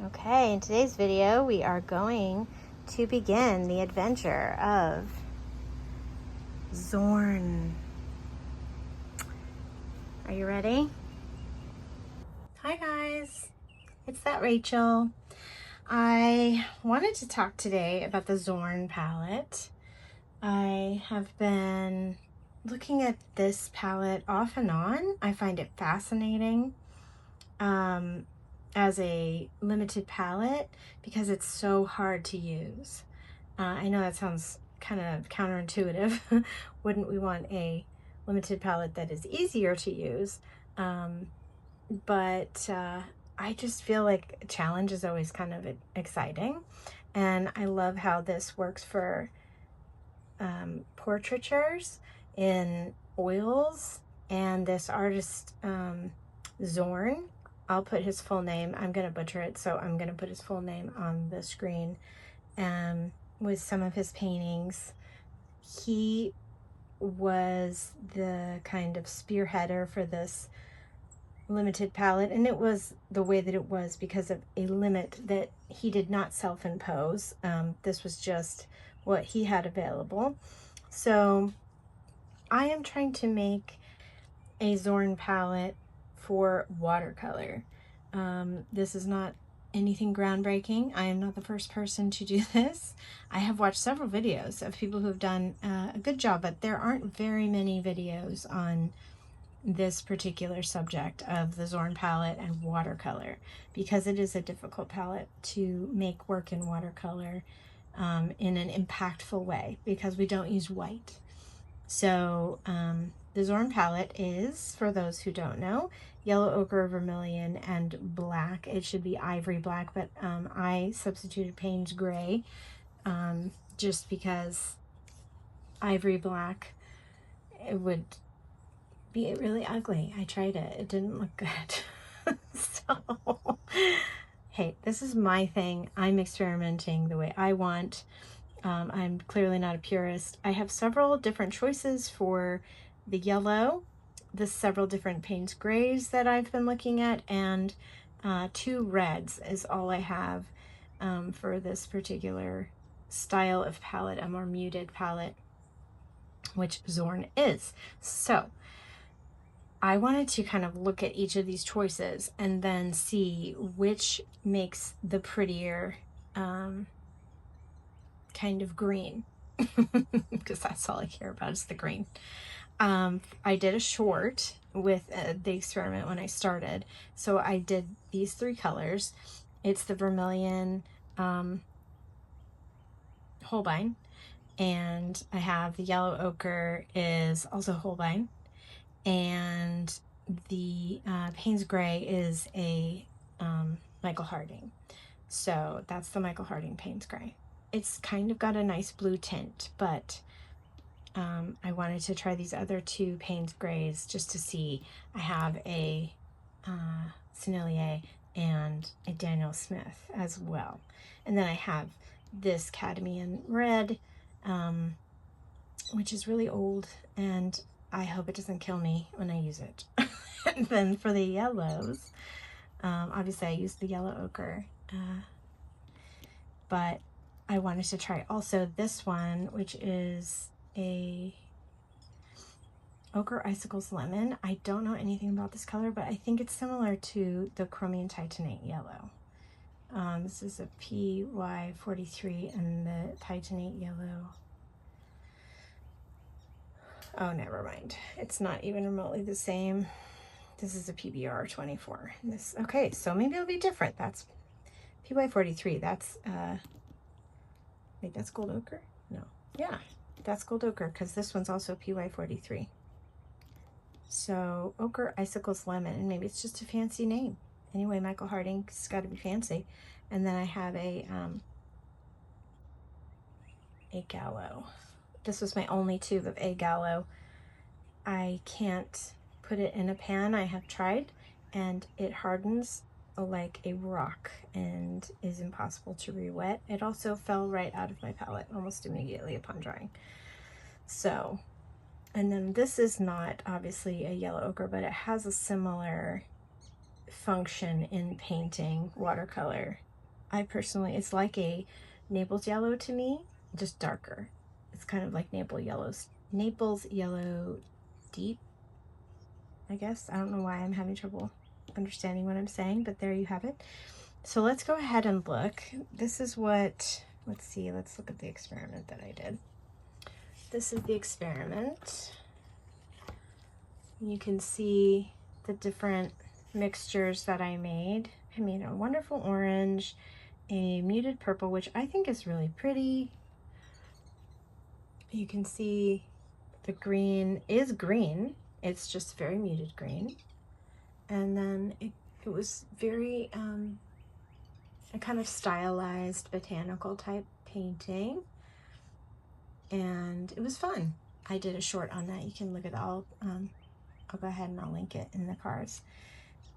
Okay, in today's video we are going to begin the adventure of Zorn. Are you ready? Hi guys, it's that Rachel. I wanted to talk today about the Zorn palette. I have been looking at this palette off and on. I find it fascinating as a limited palette because it's so hard to use. I know that sounds kind of counterintuitive. Wouldn't we want a limited palette that is easier to use? But I just feel like a challenge is always kind of exciting. And I love how this works for portraitures in oils. And this artist, Zorn, I'll put his full name. I'm going to butcher it, so I'm going to put his full name on the screen. With some of his paintings, he was the kind of spearheader for this limited palette, and it was the way that it was because of a limit that he did not self-impose. This was just what he had available. So I am trying to make a Zorn palette for watercolor. This is not anything groundbreaking. I am not the first person to do this. I have watched several videos of people who have done a good job, but there aren't very many videos on this particular subject of the Zorn palette and watercolor because it is a difficult palette to make work in watercolor in an impactful way because we don't use white. So the Zorn palette is, for those who don't know, yellow, ochre, vermilion, and black. It should be ivory black, but I substituted Payne's gray just because ivory black, it would be really ugly. I tried it. It didn't look good. So, hey, this is my thing. I'm experimenting the way I want. I'm clearly not a purist. I have several different choices for the yellow, the several different Payne's grays that I've been looking at, and 2 reds is all I have for this particular style of palette, a more muted palette, which Zorn is. So I wanted to kind of look at each of these choices and then see which makes the prettier kind of green, because that's all I care about is the green. I did a short with the experiment when I started. So I did these 3 colors. It's the vermilion Holbein, and I have the yellow ochre is also Holbein, and the Payne's gray is a Michael Harding. So that's the Michael Harding Payne's gray. It's kind of got a nice blue tint, but I wanted to try these other 2 Payne's grays just to see. I have a Sennelier and a Daniel Smith as well. And then I have this Cadmium Red, which is really old, and I hope it doesn't kill me when I use it. And then for the yellows, obviously I used the yellow ochre, but I wanted to try also this one, which is a Ochre Icicles Lemon. I don't know anything about this color, but I think it's similar to the Chromium Titanate Yellow. This is a PY43, and the Titanate Yellow, oh, never mind. It's not even remotely the same. This is a PBR 24. This, okay, so maybe it'll be different. That's PY43. That's, wait, that's gold ochre? No. Yeah, that's gold ochre, because this one's also PY43. So, Ochre Icicles Lemon, and maybe it's just a fancy name. Anyway, Michael Harding's got to be fancy. And then I have a Gallo. This was my only tube of a Gallo. I can't put it in a pan. I have tried, and it hardens like a rock and is impossible to re-wet. It also fell right out of my palette almost immediately upon drying. So, and then this is not obviously a yellow ochre, but it has a similar function in painting watercolor. I personally, it's like a Naples yellow to me, just darker. It's kind of like Naples yellow deep, I guess. I don't know why I'm having trouble understanding what I'm saying, but there you have it. So let's go ahead and look. This is what, let's see, let's look at the experiment that I did. This is the experiment. You can see the different mixtures that I made. I made a wonderful orange, a muted purple, which I think is really pretty. You can see the green is green. It's just very muted green. And then it was very, a kind of stylized botanical type painting. And it was fun. I did a short on that. You can look at all, I'll go ahead and I'll link it in the cards.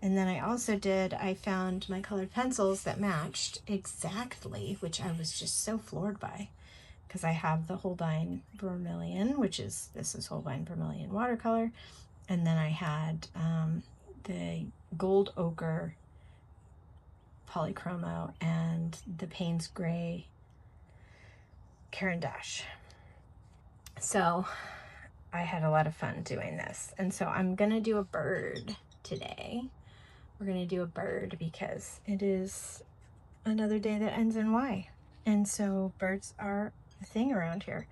And then I found my colored pencils that matched exactly, which I was just so floored by, because I have the Holbein Vermilion, this is Holbein Vermilion watercolor. And then I had the gold ochre polychromo and the Payne's gray Caran d'Ache. So I had a lot of fun doing this. And so I'm gonna do a bird today. We're gonna do a bird because it is another day that ends in Y. And so birds are the thing around here.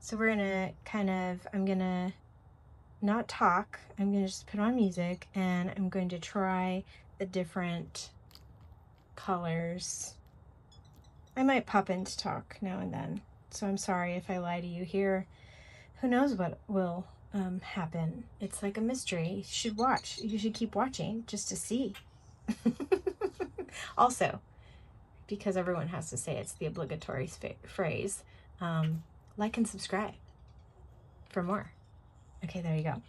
So we're gonna I'm gonna not talk, I'm gonna just put on music and I'm going to try the different colors. I might pop in to talk now and then. So I'm sorry if I lie to you here. Who knows what will happen. It's like a mystery. You should watch. You should keep watching just to see. Also, because everyone has to say it's the obligatory phrase, like and subscribe for more. Okay, there you go.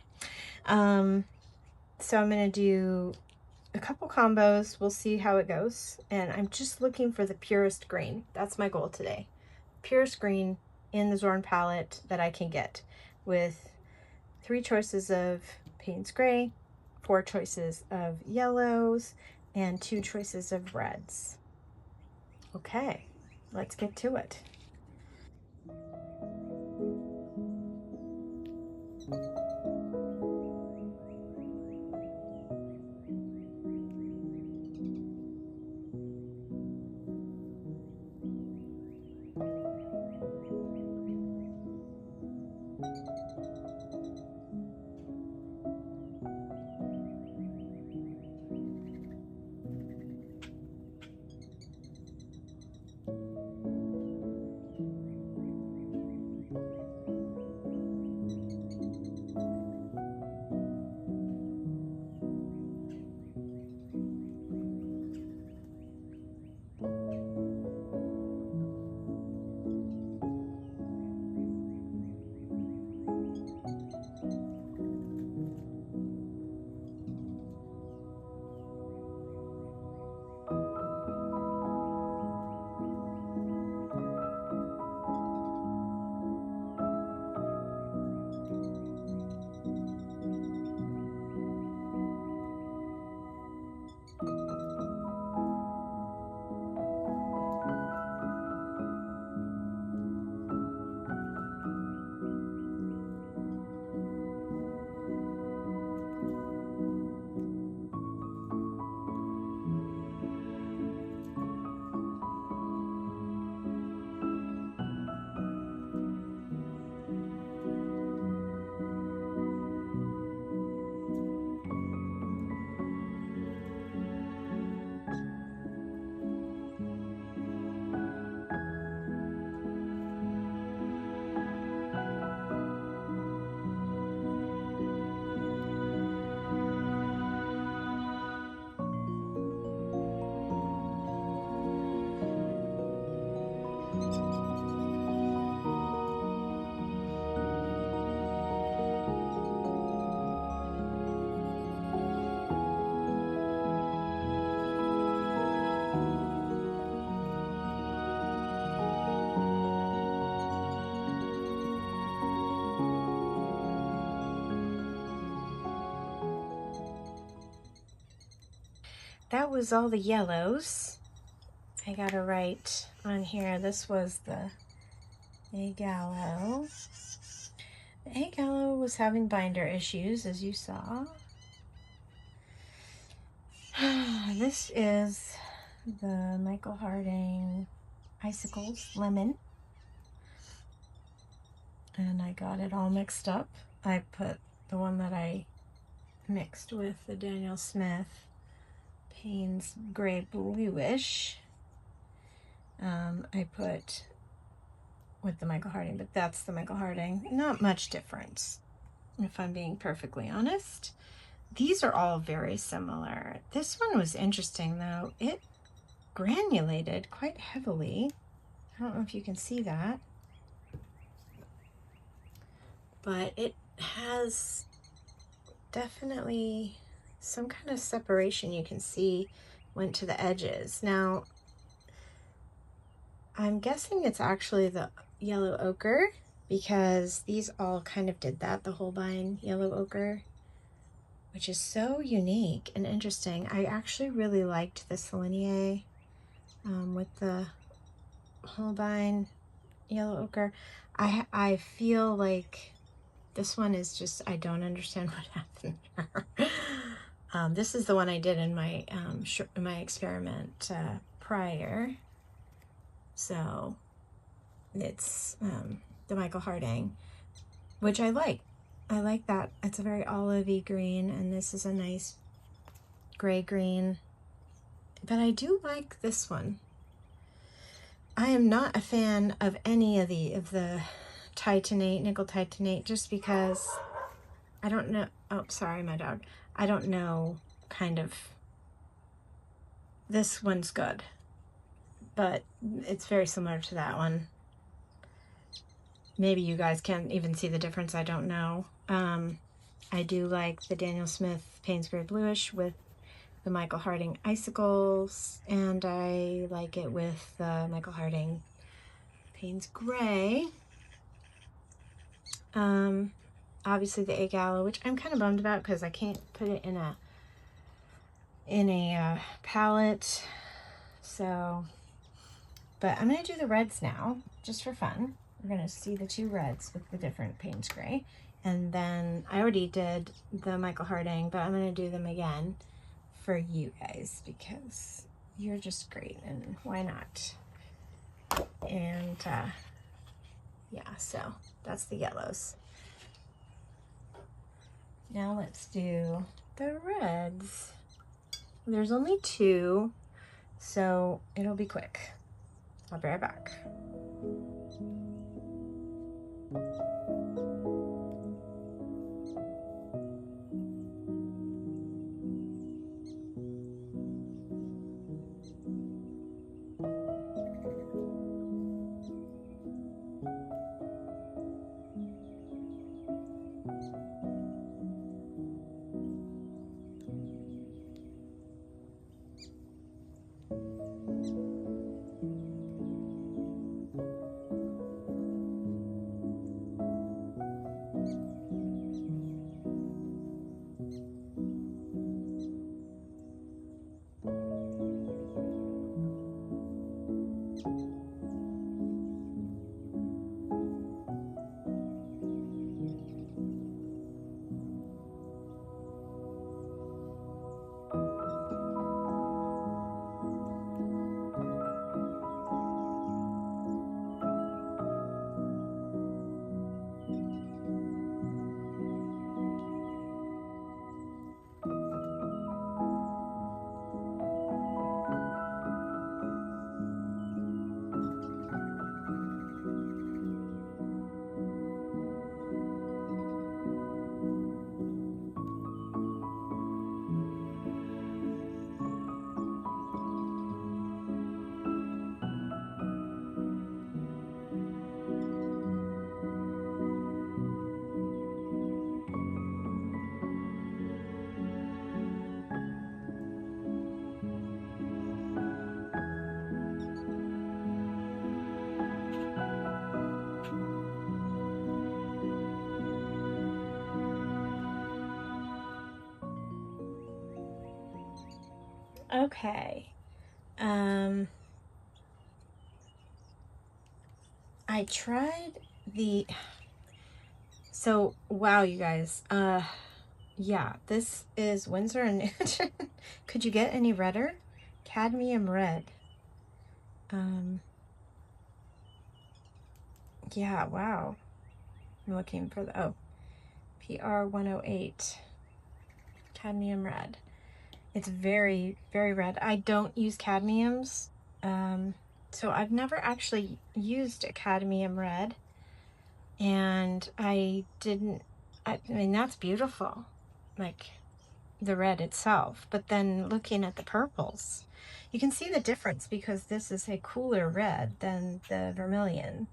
So I'm going to do a couple combos. We'll see how it goes. And I'm just looking for the purest green. That's my goal today. Purest green in the Zorn palette that I can get, with 3 choices of Payne's gray, 4 choices of yellows, and 2 choices of reds. Okay, let's get to it. that was all the yellows. I gotta write on here, this was the Gallo. The Gallo was having binder issues, as you saw. This is the Michael Harding Icicles Lemon. And I got it all mixed up. I put the one that I mixed with the Daniel Smith Payne's Gray Bluish. I put with the Michael Harding, but that's the Michael Harding. Not much difference, if I'm being perfectly honest. These are all very similar. This one was interesting though. It granulated quite heavily. I don't know if you can see that, but it has definitely some kind of separation you can see went to the edges. Now, I'm guessing it's actually the yellow ochre because these all kind of did that, the Holbein yellow ochre, which is so unique and interesting. I actually really liked the Selenier with the Holbein yellow ochre. I feel like this one is just, I don't understand what happened here. This is the one I did in my my experiment prior. So it's the Michael Harding, which I like. I like that. It's a very olivey green, and this is a nice gray green. But I do like this one. I am not a fan of any of the titanate, nickel titanate, just because I don't know. Oh, sorry, my dog. I don't know, kind of. This one's good, but it's very similar to that one. Maybe you guys can't even see the difference. I don't know. I do like the Daniel Smith Payne's Gray Bluish with the Michael Harding Icicles, and I like it with the Michael Harding Payne's Gray. Obviously the Egg Aloe, which I'm kind of bummed about because I can't put it in a palette. So, but I'm gonna do the reds now, just for fun. We're gonna see the two reds with the different Payne's Gray. And then I already did the Michael Harding, but I'm gonna do them again for you guys because you're just great and why not? And yeah, so that's the yellows. Now let's do the reds. There's only two, so it'll be quick. I'll be right back. Okay. I tried the, so wow, you guys, yeah, this is Winsor Newton. Could you get any redder? Cadmium red. Yeah, wow. I'm looking for the, oh, PR 108. Cadmium red. It's very, very red. I don't use cadmiums, so I've never actually used a cadmium red, and I mean, that's beautiful, like the red itself, but then looking at the purples, you can see the difference because this is a cooler red than the vermilion,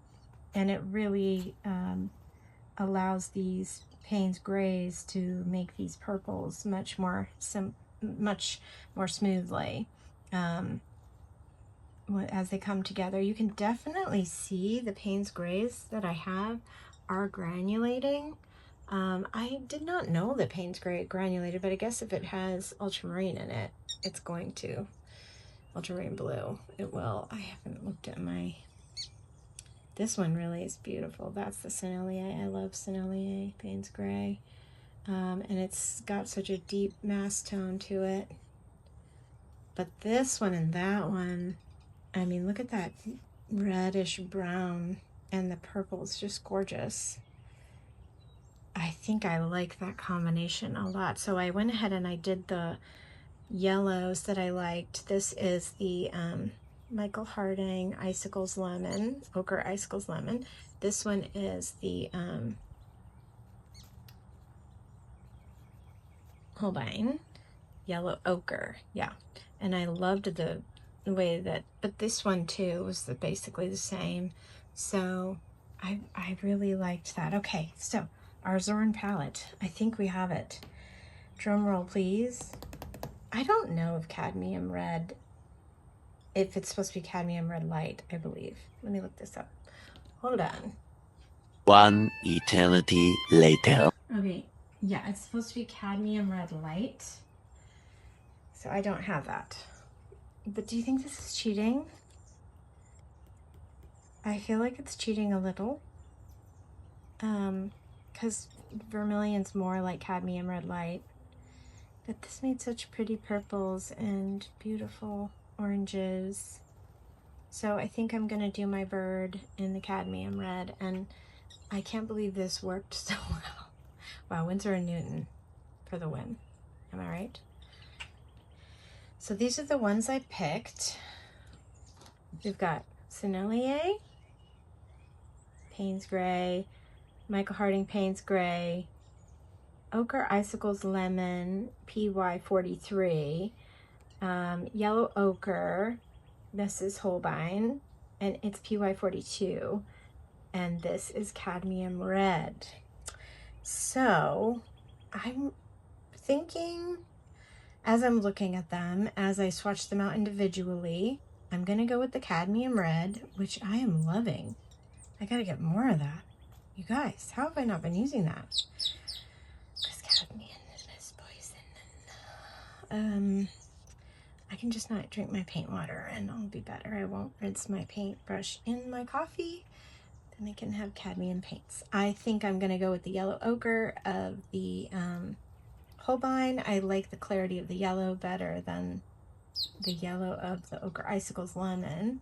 and it really allows these Payne's grays to make these purples much more smoothly as they come together. You can definitely see the Payne's grays that I have are granulating. I did not know that Payne's gray granulated, but I guess if it has ultramarine in it, it's going to. Ultramarine blue, it will. I haven't looked at my... This one really is beautiful. That's the Sennelier. I love Sennelier Payne's gray. And it's got such a deep mass tone to it. But this one and that one, I mean, look at that reddish brown, and the purple is just gorgeous. I think I like that combination a lot. So I went ahead and I did the yellows that I liked. This is the Michael Harding Icicles Lemon, Ochre Icicles Lemon. This one is the Holbein Yellow Ochre. Yeah, and I loved the way that, but this one too was basically the same. So I really liked that. Okay, so our Zorn palette, I think we have it. Drum roll, please. I don't know if cadmium red, if it's supposed to be cadmium red light, I believe. Let me look this up. Hold on. One eternity later. Okay, yeah, it's supposed to be cadmium red light. So I don't have that. But do you think this is cheating? I feel like it's cheating a little. Because vermilion's more like cadmium red light. But this made such pretty purples and beautiful oranges. So I think I'm gonna do my bird in the cadmium red, and I can't believe this worked so well. Wow, Winsor Newton for the win. Am I right? So these are the ones I picked. We've got Sennelier, Payne's Gray, Michael Harding Payne's Gray, Ochre Icicles Lemon, PY43, Yellow Ochre, this is Holbein, and it's PY42, and this is Cadmium Red. So I'm thinking, as I'm looking at them, as I swatch them out individually, I'm gonna go with the Cadmium Red, which I am loving. I gotta get more of that. You guys, how have I not been using that? Because cadmium is poison. I can just not drink my paint water and I'll be better. I won't rinse my paintbrush in my coffee. Then I can have cadmium paints. I think I'm gonna go with the Yellow Ochre of the Holbein. I like the clarity of the yellow better than the yellow of the Ochre Icicles Lemon.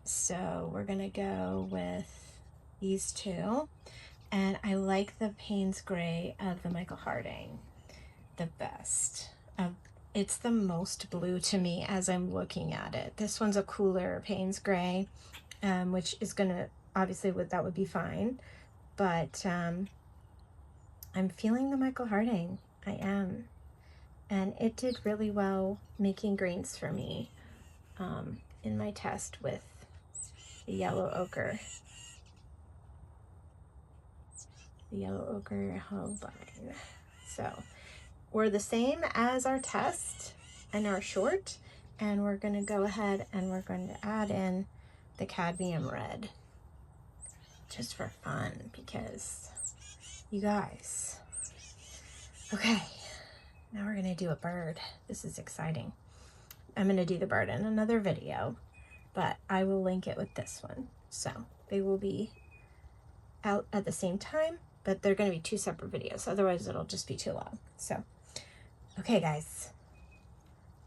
So we're gonna go with these two. And I like the Payne's Gray of the Michael Harding the best. It's the most blue to me as I'm looking at it. This one's a cooler Payne's Gray, which is gonna, obviously that would be fine. But I'm feeling the Michael Harding. I am. And it did really well making greens for me in my test with the Yellow Ochre. The Yellow Ochre Holbein. So we're the same as our test and our short, and we're going to go ahead and we're going to add in the cadmium red just for fun, because you guys, okay, Now we're gonna do a bird. This is exciting. I'm gonna do the bird in another video, but I will link it with this one. So they will be out at the same time, but they're gonna be 2 separate videos. Otherwise it'll just be too long. So, okay guys,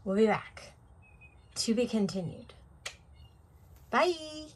we'll be back. To be continued. Bye.